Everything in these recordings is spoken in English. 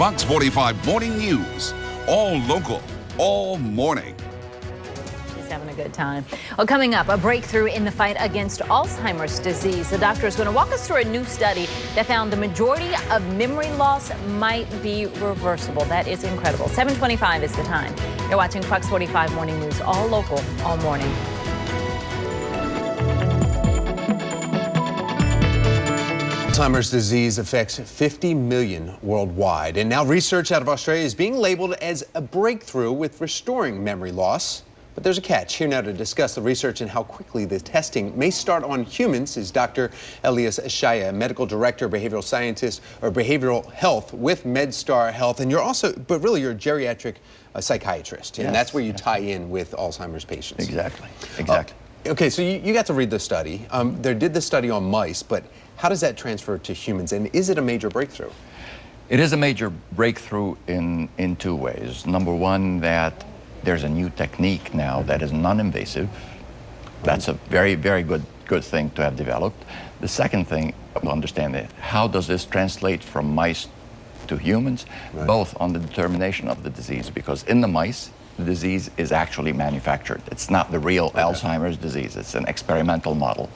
Fox 45 Morning News. All local, all morning. She's having a good time. Well, coming up, a breakthrough in the fight against Alzheimer's disease. The doctor is going to walk us through a new study that found the majority of memory loss might be reversible. That is incredible. 7:25 is the time. You're watching Fox 45 Morning News. All local, all morning. Alzheimer's disease affects 50 million worldwide, and now research out of Australia is being labeled as a breakthrough with restoring memory loss. But there's a catch. Here now to discuss the research and how quickly the testing may start on humans is Dr. Elias Shaya, medical director, behavioral scientist, or behavioral health with MedStar Health. And you're also, but really you're a geriatric psychiatrist, and that's where you tie in with Alzheimer's patients. Exactly. Okay, so you got to read the study. They did the study on mice, but how does that transfer to humans, and is it a major breakthrough? It is a major breakthrough in two ways. Number one, that there's a new technique now that is non-invasive. That's a very, very good thing to have developed. The second thing to understand is how does this translate from mice to humans, both on the determination of the disease, because in the mice, the disease is actually manufactured. It's not the real Alzheimer's disease. It's an experimental model.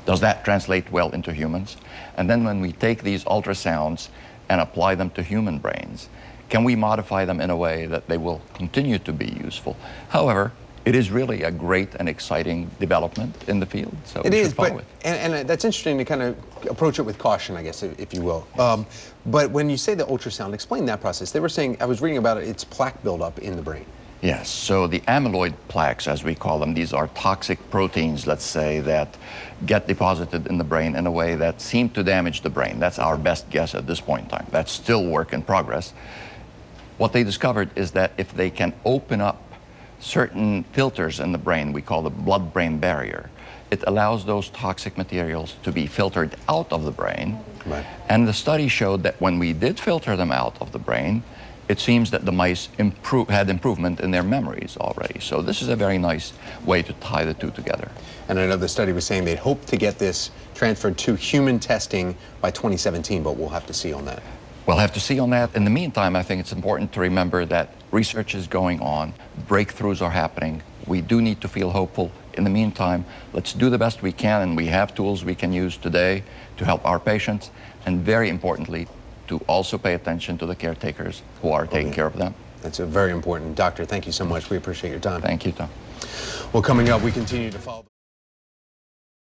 Does that translate well into humans? And then when we take these ultrasounds and apply them to human brains, can we modify them in a way that they will continue to be useful? However, it is really a great and exciting development in the field. So it is, but, and that's interesting to kind of approach it with caution, I guess, if you will. But when you say the ultrasound, explain that process. They were saying, I was reading about it, it's plaque buildup in the brain. Yes, so the amyloid plaques, as we call them, these are toxic proteins, let's say, that get deposited in the brain in a way that seem to damage the brain. That's our best guess at this point in time. That's still work in progress. What they discovered is that if they can open up certain filters in the brain, we call the blood-brain barrier, it allows those toxic materials to be filtered out of the brain. And the study showed that when we did filter them out of the brain, it seems that the mice had improvement in their memories already. So this is a very nice way to tie the two together. And I know the study was saying they'd hope to get this transferred to human testing by 2017, but we'll have to see on that. We'll have to see on that. In the meantime, I think it's important to remember that research is going on, breakthroughs are happening. We do need to feel hopeful. In the meantime, let's do the best we can, and we have tools we can use today to help our patients, and very importantly, to also pay attention to the caretakers who are taking care of them. That's a very important. Doctor, thank you so much. We appreciate your time. Thank you, Tom. Well, coming up, we continue to follow